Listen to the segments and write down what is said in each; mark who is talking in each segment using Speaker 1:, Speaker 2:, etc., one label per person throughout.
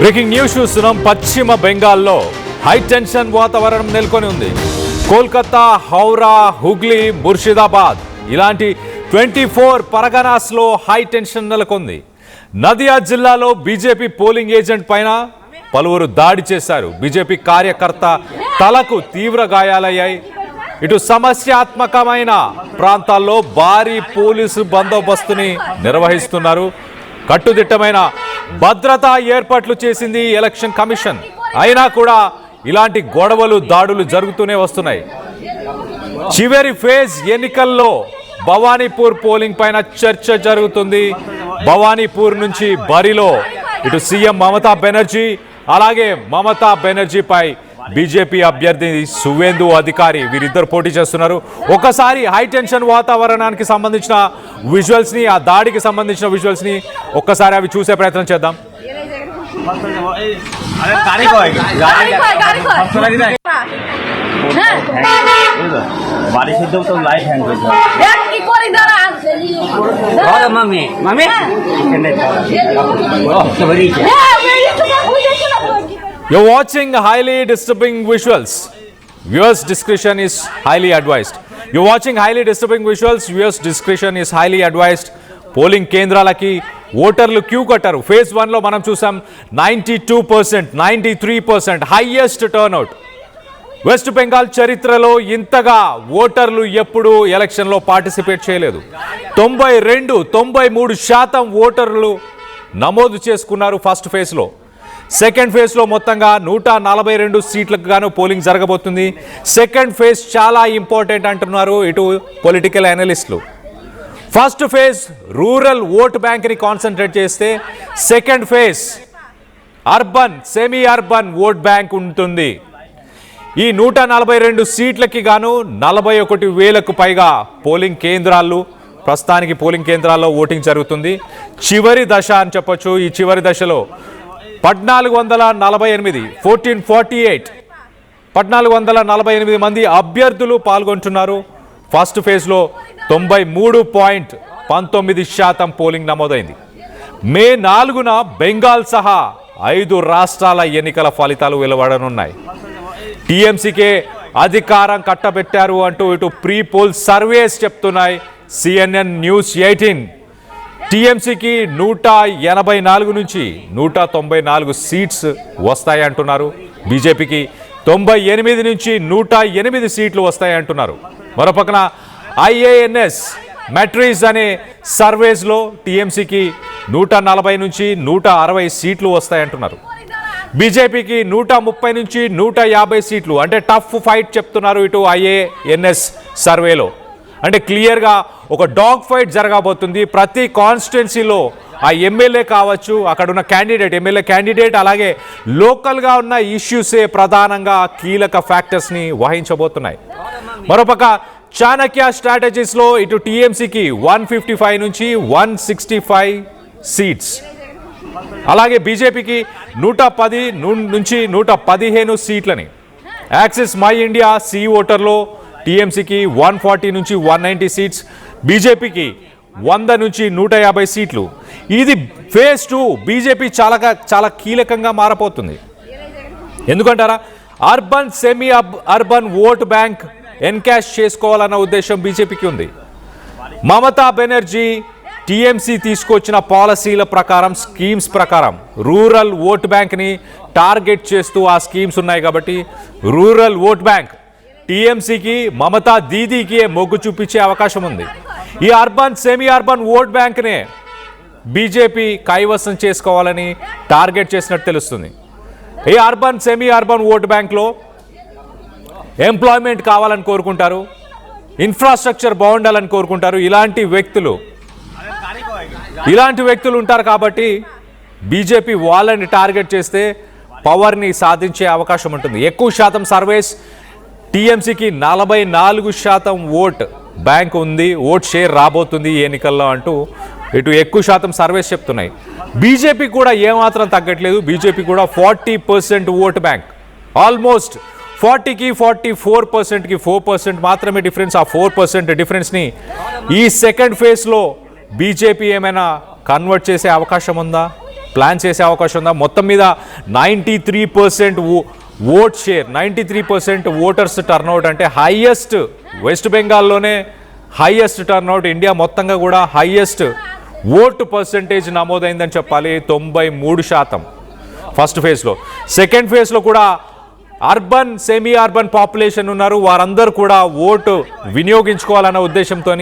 Speaker 1: Breaking news చూస్తున్నాం. పశ్చిమ బెంగాల్లో హై టెన్షన్ వాతావరణం నెలకొని ఉంది. కోల్కతా, హౌరా, హుగ్లీ, ముర్షిదాబాద్ ఇలాంటి 24 పరగనాస్లో హై టెన్షన్ నెలకొంది. నదియా జిల్లాలో బీజేపీ పోలింగ్ ఏజెంట్ పైన పలువురు దాడి చేశారు. బీజేపీ కార్యకర్త తలకు తీవ్ర గాయాలయ్యాయి. ఇటు సమస్యాత్మకమైన ప్రాంతాల్లో భారీ పోలీసు బందోబస్తుని నిర్వహిస్తున్నారు. కట్టుదిట్టమైన భద్రతా ఏర్పాట్లు చేసింది ఎలక్షన్ కమిషన్. అయినా కూడా ఇలాంటి గొడవలు, దాడులు జరుగుతూనే వస్తున్నాయి. చివరి ఫేజ్ ఎన్నికల్లో భవానీపూర్ పోలింగ్ పైన చర్చ జరుగుతుంది. భవానీపూర్ నుంచి బరిలో ఇటు సీఎం మమతా బెనర్జీ, అలాగే మమతా బెనర్జీపై బీజేపీ అభ్యర్థి సువేందు అధికారి వీరిద్దరు పోటీ చేస్తున్నారు. ఒకసారి హై టెన్షన్ వాతావరణానికి సంబంధించిన విజువల్స్ ని, ఆ దాడికి సంబంధించిన విజువల్స్ ని ఒక్కసారి అవి చూసే ప్రయత్నం చేద్దాం. You're watching highly disturbing visuals. Viewers' discretion is highly advised. You're watching highly disturbing visuals. Viewers' discretion is highly advised. పోలింగ్ కేంద్రాలకి ఓటర్లు క్యూ కట్టారు. ఫేజ్ 1లో మనం చూసాం 92%, 93% హైయెస్ట్ టర్న్అవుట్. వెస్ట్ బెంగాల్ చరిత్రలో ఇంతగా ఓటర్లు ఎప్పుడూ ఎలక్షన్లో పార్టిసిపేట్ చేయలేదు. 93% ఓటర్లు నమోదు చేసుకున్నారు ఫస్ట్ ఫేజ్లో. సెకండ్ ఫేజ్లో మొత్తంగా 142 సీట్లకు గాను పోలింగ్ జరగబోతుంది. సెకండ్ ఫేజ్ చాలా ఇంపార్టెంట్ అంటున్నారు ఇటు పొలిటికల్ అనలిస్టులు. ఫస్ట్ ఫేజ్ రూరల్ ఓట్ బ్యాంక్ని కాన్సన్ట్రేట్ చేస్తే, second phase urban, semi urban vote bank ఉంటుంది. ఈ 142 సీట్లకి గాను 41,000కు పైగా పోలింగ్ కేంద్రాలు, ప్రస్తుతానికి పోలింగ్ కేంద్రాల్లో ఓటింగ్ జరుగుతుంది. చివరి దశ అని చెప్పొచ్చు. ఈ చివరి దశలో 1448 మంది అభ్యర్థులు పాల్గొంటున్నారు. ఫస్ట్ ఫేజ్లో 93.19% పోలింగ్ నమోదైంది. మే 4న బెంగాల్ సహా 5 రాష్ట్రాల ఎన్నికల ఫలితాలు వెలువడనున్నాయి. టీఎంసీకే అధికారం కట్టబెట్టారు అంటూ ఇటు ప్రీ పోల్ సర్వేస్ చెప్తున్నాయి. CNN న్యూస్ 18 టీఎంసీకి 184 నుంచి 194 సీట్స్ వస్తాయి అంటున్నారు. బీజేపీకి 98 నుంచి 108 సీట్లు వస్తాయి అంటున్నారు. మరోపక్కన IANS మెట్రిక్స్ అనే సర్వేస్లో టీఎంసీకి 140 నుంచి 160 సీట్లు వస్తాయంటున్నారు. బీజేపీకి 130 నుంచి 150 సీట్లు, అంటే టఫ్ ఫైట్ చెప్తున్నారు ఇటు IANS సర్వేలో. అంటే క్లియర్గా ఒక డాగ్ ఫైట్ జరగబోతుంది. ప్రతి కాన్స్టిట్యున్సీలో ఆ ఎమ్మెల్యే కావచ్చు, అక్కడ ఉన్న క్యాండిడేట్, ఎమ్మెల్యే క్యాండిడేట్, అలాగే లోకల్గా ఉన్న ఇష్యూసే ప్రధానంగా కీలక ఫ్యాక్టర్స్ని వహించబోతున్నాయి. మరోపక్క చాణక్య స్ట్రాటజీస్లో ఇటు టీఎంసీకి 155 నుంచి 165 సీట్స్, అలాగే బీజేపీకి 110 నుంచి 115 సీట్లని. యాక్సిస్ మై ఇండియా సి ఓటర్లో టీఎంసీకి 140 నుంచి 190 సీట్స్, బీజేపీకి 100 నుంచి 150 సీట్లు. ఇది ఫేజ్ 2 బీజేపీ చాలా కీలకంగా మారబోతుంది. ఎందుకంటారా, urban, semi urban vote bank encash చేసుకోవాలన్న ఉద్దేశం బీజేపీకి ఉంది. మమతా బెనర్జీ టీఎంసీ తీసుకొచ్చిన పాలసీల ప్రకారం, స్కీమ్స్ ప్రకారం రూరల్ ఓట్ బ్యాంక్ని టార్గెట్ చేస్తూ ఆ స్కీమ్స్ ఉన్నాయి. కాబట్టి రూరల్ ఓట్ బ్యాంక్ టీఎంసీకి, మమతా దీదీకి మొగ్గు చూపించే అవకాశం ఉంది. ఈ అర్బన్, సెమీ అర్బన్ ఓట్ బ్యాంక్నే బీజేపీ కైవసం చేసుకోవాలని టార్గెట్ చేసినట్టు తెలుస్తుంది. ఈ అర్బన్, సెమీ అర్బన్ ఓట్ బ్యాంక్లో ఎంప్లాయ్మెంట్ కావాలని కోరుకుంటారు, ఇన్ఫ్రాస్ట్రక్చర్ బాగుండాలని కోరుకుంటారు. ఇలాంటి వ్యక్తులు ఉంటారు. కాబట్టి బీజేపీ వాళ్ళని టార్గెట్ చేస్తే పవర్ని సాధించే అవకాశం ఉంటుంది. ఎక్కువ శాతం సర్వేస్ టీఎంసీకి 44% ఓట్ బ్యాంక్ ఉంది, ఓట్ షేర్ రాబోతుంది ఈ ఎన్నికల్లో అంటూ ఇటు ఎక్కువ శాతం సర్వేస్ చెప్తున్నాయి. బీజేపీ కూడా ఏమాత్రం తగ్గట్లేదు. బీజేపీ కూడా 40% ఓట్ బ్యాంక్, ఆల్మోస్ట్ 40కి 44%కి 4% మాత్రమే డిఫరెన్స్. ఆ 4% డిఫరెన్స్ని ఈ సెకండ్ ఫేజ్లో బీజేపీ ఏమైనా కన్వర్ట్ చేసే అవకాశం ఉందా? ప్లాన్ చేసే అవకాశం ఉందా? మొత్తం మీద 93% ఓట్ షేర్, 93% ఓటర్స్ టర్నౌట్ అంటే హైయెస్ట్, వెస్ట్ బెంగాల్లోనే హైయెస్ట్ టర్నౌట్, ఇండియా మొత్తంగా కూడా హైయెస్ట్ ఓటు పర్సంటేజ్ నమోదైందని చెప్పాలి, 93% ఫస్ట్ ఫేజ్లో. సెకండ్ ఫేజ్లో కూడా అర్బన్, సెమీ అర్బన్ పాపులేషన్ ఉన్నారు, వారందరూ కూడా ఓటు వినియోగించుకోవాలన్న ఉద్దేశంతో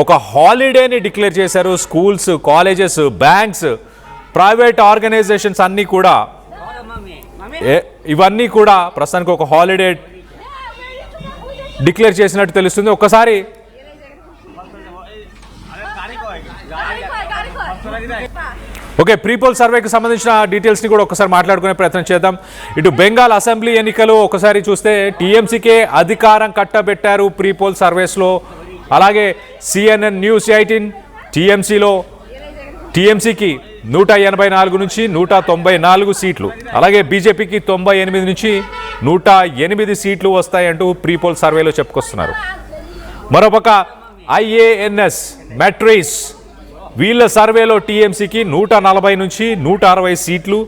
Speaker 1: ఒక హాలిడేని డిక్లేర్ చేశారు. Schools, colleges, banks, private organisations అన్నీ కూడా ఇవన్నీ కూడా ప్రస్తుతానికి ఒక హాలిడే డిక్లేర్ చేసినట్టు తెలుస్తుంది. ఒక్కసారి ఓకే, ప్రీపోల్ సర్వేకి సంబంధించిన డీటెయిల్స్ని కూడా ఒకసారి మాట్లాడుకునే ప్రయత్నం చేద్దాం. ఇటు బెంగాల్ అసెంబ్లీ ఎన్నికలు ఒకసారి చూస్తే టీఎంసీకే అధికారం కట్టబెట్టారు ప్రీపోల్ సర్వేస్లో. అలాగే CNN News 18 టీఎంసీకి 184 నుంచి 194 సీట్లు, అలాగే బీజేపీకి 98 నుంచి 108 సీట్లు వస్తాయంటూ ప్రీపోల్ సర్వేలో చెప్పుకొస్తున్నారు. మరోపక్క IANS మెట్రిక్స్ వీళ్ళ సర్వేలో టీఎంసీకి 140 నుంచి 160 సీట్లు,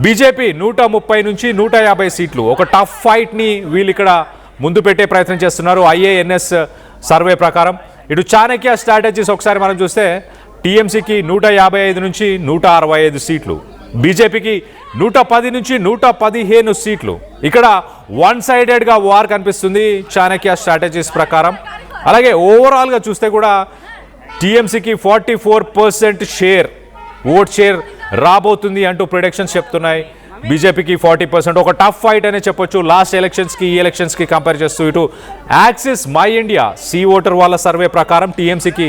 Speaker 1: బీజేపీ 130 నుంచి 150 సీట్లు. ఒక టఫ్ ఫైట్ని వీళ్ళు ఇక్కడ ముందు పెట్టే ప్రయత్నం చేస్తున్నారు IANS సర్వే ప్రకారం. ఇటు చాణక్య స్ట్రాటజీస్ ఒకసారి మనం చూస్తే టీఎంసీకి 155 నుంచి 165 సీట్లు, బీజేపీకి 110 నుంచి 115 సీట్లు. ఇక్కడ వన్ సైడెడ్గా వార్ కనిపిస్తుంది చాణక్య స్ట్రాటజీస్ ప్రకారం. అలాగే ఓవరాల్గా చూస్తే కూడా టీఎంసీకి 44% షేర్, ఓట్ షేర్ రాబోతుంది అంటూ ప్రిడిక్షన్స్ చెప్తున్నాయి. బీజేపీకి 40%. ఒక టఫ్ ఫైట్ అనే చెప్పొచ్చు లాస్ట్ ఎలక్షన్స్కి ఈ ఎలక్షన్స్కి కంపేర్ చేస్తూ. ఇటు Axis My India C voter వాళ్ళ సర్వే ప్రకారం టీఎంసీకి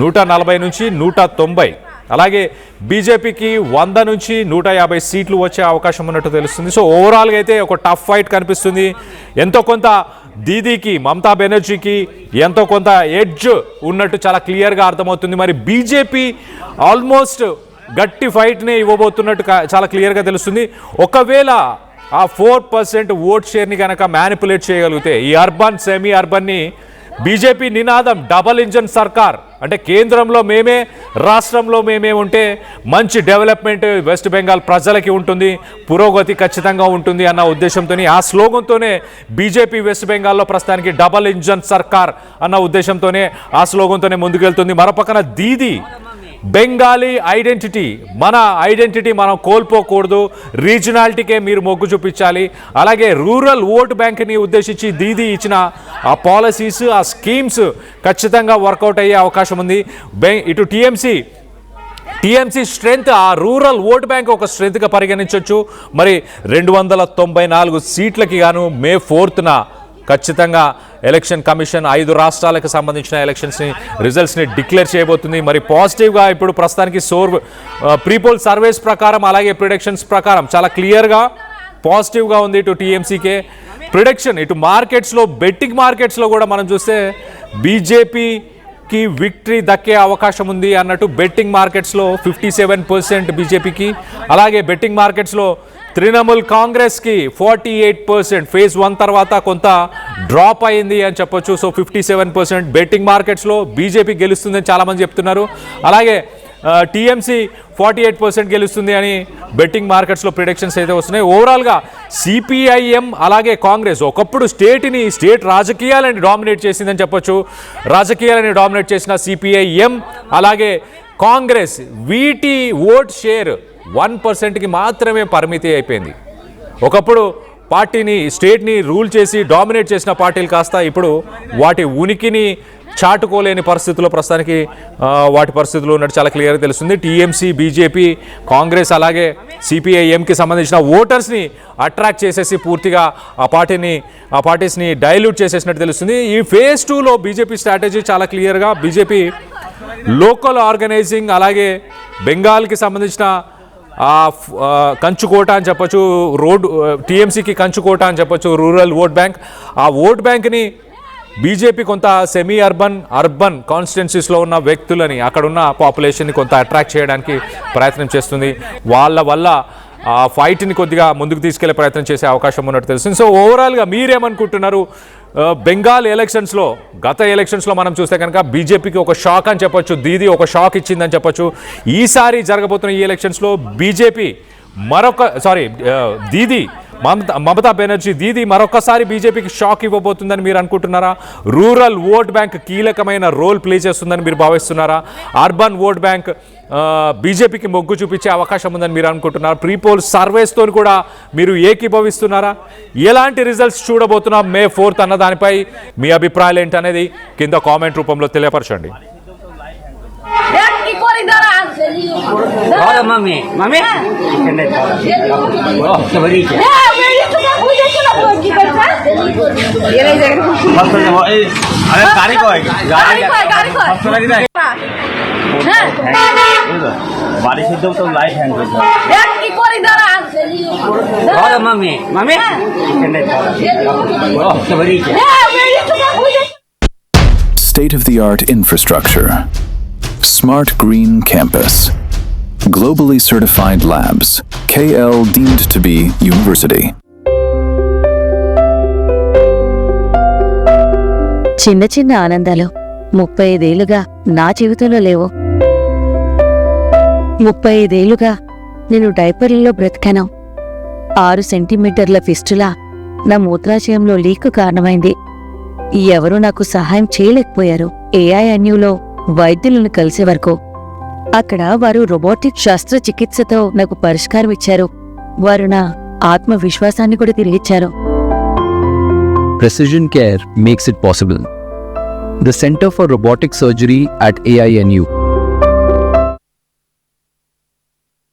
Speaker 1: 140 నుంచి 190, అలాగే బీజేపీకి 100 నుంచి 150 సీట్లు వచ్చే అవకాశం ఉన్నట్టు తెలుస్తుంది. సో ఓవరాల్గా అయితే ఒక టఫ్ ఫైట్ కనిపిస్తుంది. ఎంతో కొంత దీదీకి, మమతా బెనర్జీకి ఎంతో కొంత ఎడ్జ్ ఉన్నట్టు చాలా క్లియర్గా అర్థమవుతుంది. మరి బీజేపీ ఆల్మోస్ట్ గట్టి ఫైట్ని ఇవ్వబోతున్నట్టు చాలా క్లియర్గా తెలుస్తుంది. ఒకవేళ ఆ 4% ఓట్ షేర్ని కనుక మ్యానిపులేట్ చేయగలిగితే ఈ అర్బన్, సెమీ అర్బన్ని బీజేపీ నినాదం డబల్ ఇంజన్ సర్కార్ అంటే కేంద్రంలో మేమే, రాష్ట్రంలో మేమే ఉంటే మంచి డెవలప్మెంట్ వెస్ట్ బెంగాల్ ప్రజలకి ఉంటుంది, పురోగతి ఖచ్చితంగా ఉంటుంది అన్న ఉద్దేశంతో ఆ స్లోగన్తోనే బీజేపీ వెస్ట్ బెంగాల్లో ప్రస్తుతానికి డబల్ ఇంజన్ సర్కార్ అన్న ఉద్దేశంతోనే ఆ స్లోగన్తోనే ముందుకెళ్తుంది. మరోపక్కన దీదీ బెంగాలీ ఐడెంటిటీ, మన ఐడెంటిటీ మనం కోల్పోకూడదు, రీజనాలిటీకే మీరు మొగ్గు చూపించాలి. అలాగే రూరల్ ఓట్ బ్యాంక్ని ఉద్దేశించి దీదీ ఇచ్చిన ఆ పాలసీస్, ఆ స్కీమ్స్ ఖచ్చితంగా వర్కౌట్ అయ్యే అవకాశం ఉంది. ఇటు టీఎంసీ స్ట్రెంగ్త్, ఆ రూరల్ ఓట్ బ్యాంక్ ఒక స్ట్రెంగ్త్గా పరిగణించవచ్చు. మరి 294 సీట్లకి గాను May 4న ఖచ్చితంగా ఎలక్షన్ కమిషన్ 5 రాష్ట్రాలకు సంబంధించిన ఎలక్షన్స్ని రిజల్ట్స్ని డిక్లేర్ చేయబోతుంది. మరి పాజిటివ్గా ఇప్పుడు ప్రస్తుతానికి ప్రీపోల్ సర్వేస్ ప్రకారం అలాగే ప్రిడిక్షన్స్ ప్రకారం చాలా క్లియర్గా పాజిటివ్గా ఉంది ఇటు టీఎంసీకే ప్రిడిక్షన్. ఇటు మార్కెట్స్లో, బెట్టింగ్ మార్కెట్స్లో కూడా మనం చూస్తే బీజేపీకి విక్టరీ దక్కే అవకాశం ఉంది అన్నట్టు బెట్టింగ్ మార్కెట్స్లో 57% బీజేపీకి, అలాగే బెట్టింగ్ మార్కెట్స్లో తృణమూల్ కాంగ్రెస్కి 48%. ఫేజ్ 1 తర్వాత కొంత డ్రాప్ అయింది అని చెప్పొచ్చు. సో 57% బెట్టింగ్ మార్కెట్స్లో బీజేపీ గెలుస్తుందని చాలామంది చెప్తున్నారు. అలాగే టీఎంసీ 48% గెలుస్తుంది అని బెట్టింగ్ మార్కెట్స్లో ప్రిడిక్షన్స్ అయితే వస్తున్నాయి. ఓవరాల్గా సిపిఐఎం అలాగే కాంగ్రెస్ ఒకప్పుడు స్టేట్ రాజకీయాలని డామినేట్ చేసిందని చెప్పొచ్చు. రాజకీయాలని డామినేట్ చేసిన సిపిఐఎం అలాగే కాంగ్రెస్ వీటి ఓట్ షేర్ 1%కి మాత్రమే పరిమితి అయిపోయింది. ఒకప్పుడు స్టేట్ని రూల్ చేసి డామినేట్ చేసిన పార్టీలు కాస్త ఇప్పుడు వాటి ఉనికిని చాటుకోలేని పరిస్థితుల్లో ప్రస్తుతానికి వాటి పరిస్థితులు ఉన్నట్టు చాలా క్లియర్గా తెలుస్తుంది. టీఎంసీ, బీజేపీ, కాంగ్రెస్ అలాగే సిపిఐఎంకి సంబంధించిన ఓటర్స్ని అట్రాక్ట్ చేసేసి పూర్తిగా ఆ పార్టీస్ని డైల్యూట్ చేసేసినట్టు తెలుస్తుంది. ఈ ఫేజ్ 2లో బీజేపీ స్ట్రాటజీ చాలా క్లియర్గా బీజేపీ లోకల్ ఆర్గనైజింగ్ అలాగే బెంగాల్కి సంబంధించిన కంచుకోట అని చెప్పొచ్చు, టీఎంసీకి కంచుకోట అని చెప్పొచ్చు రూరల్ ఓట్ బ్యాంక్. ఆ ఓట్ బ్యాంక్ని బీజేపీ కొంత సెమీ అర్బన్ కాన్స్టిట్యున్సీస్లో ఉన్న వ్యక్తులని, అక్కడున్న పాపులేషన్ని కొంత అట్రాక్ట్ చేయడానికి ప్రయత్నం చేస్తుంది. వాళ్ళ వల్ల ఆ ఫైట్ని కొద్దిగా ముందుకు తీసుకెళ్లే ప్రయత్నం చేసే అవకాశం ఉన్నట్టు తెలుస్తుంది. సో ఓవరాల్గా మీరేమనుకుంటున్నారు? బెంగాల్ ఎలక్షన్స్లో గత ఎలక్షన్స్లో మనం చూస్తే కనుక బీజేపీకి ఒక షాక్ అని చెప్పొచ్చు, దీదీ ఒక షాక్ ఇచ్చిందని చెప్పొచ్చు. ఈసారి జరగబోతున్న ఈ ఎలక్షన్స్లో బీజేపీ దీదీ మమతా బెనర్జీ దీదీ మరొకసారి బీజేపీకి షాక్ ఇవ్వబోతుందని మీరు అనుకుంటున్నారా? రూరల్ ఓట్ బ్యాంక్ కీలకమైన రోల్ ప్లే చేస్తుందని మీరు భావిస్తున్నారా? అర్బన్ ఓట్ బ్యాంక్ బీజేపీకి మొగ్గు చూపించే అవకాశం ఉందని మీరు అనుకుంటున్నారా? ప్రీపోల్ సర్వేస్తో కూడా మీరు ఏకీభవిస్తున్నారా? ఎలాంటి రిజల్ట్స్ చూడబోతున్నాం మే 4th అన్న దానిపై మీ అభిప్రాయాలు ఏంటనేది కింద కామెంట్ రూపంలో తెలియపరచండి.
Speaker 2: বাড়ি শুদ্ধ তো লাইট হ্যান্ড করছে
Speaker 3: State-of-the-art infrastructure, smart green campus, globally certified labs, KL deemed to be university.
Speaker 4: చిన్న చిన్న ఆనందాలు 35 ఏళ్లుగా నా జీవితంలో లేవు. 35 ఏళ్లుగా నేను డైపర్లలో బ్రతికాను. 6 సెంటీమీటర్ల ఫిస్టులా నా మూత్రాశయంలో లీక్ కారణమైంది. ఎవరూ నాకు సహాయం చేయలేకపోయారు. ఏఐఎన్యూలో వైద్యులను కలిసే వరకు అక్కడ వారు రోబోటిక్ శస్త్రచికిత్సతో నాకు పరిష్కారం ఇచ్చారు. వారు నా ఆత్మవిశ్వాసాన్ని కూడా తిరిగిచ్చారు.
Speaker 5: Precision care makes it possible. The Center for Robotic Surgery at AINU